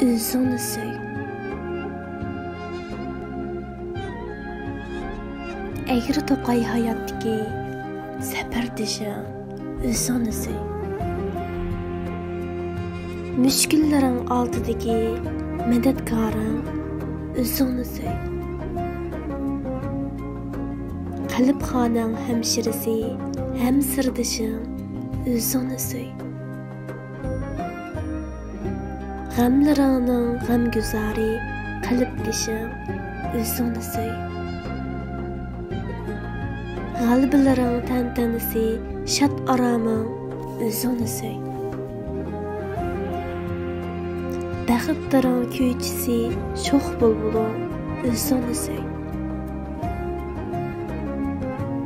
Özünü söy. Egri toqay hayotdagi safardishing, o'zingni so'y. Mushkullaring oldidagi madadkoring, o'zingni so'y. Qalbxonang hamshirasi, ham sirdishing, o'zingni so'y. G'amlaringning g'amguzari, qalbdishing, o'zingni so'y. G'albilaring tantanisi, shad aroming, o'zingni so'y. Baxtlaring kuychisi, sho'x bulbuling, o'zingni so'y.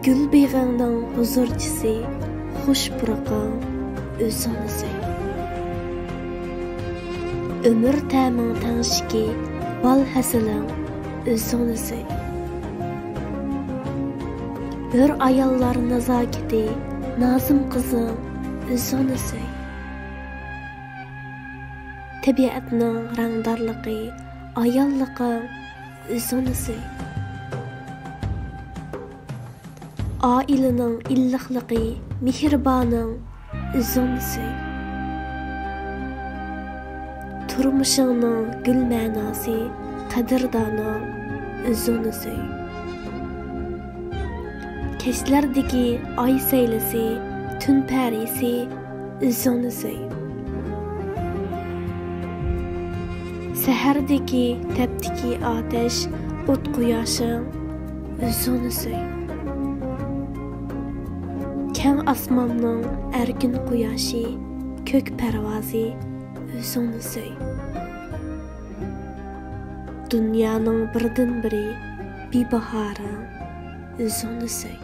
Gul beg'ingning huzurchisi, xush puraqing, o'zingni so'y. Ömür ta'ming tangshiki, bal hasiling, o'zingni so'y. Bir ayollar nazokati, nozim qizing, o'zingni so'y. Tabiatning rangdorligi, ayolliging, o'zingni so'y. Oilaning illiqligi, mehriboning, o'zingni so'y. Turmushingning gul ma'nosi, qadrdoning, o'zingni so'y. Kechlardagi oy saylasi, tun parisi, o'zingni so'y. Sahardagi tapdiki otash, o't quyoshing, o'zingni so'y. Kang osmonning erkin quyoshi, ko'k parvozi, o'zingni so'y. Dunyoning birdan biri bebahoring, o'zingni so'y.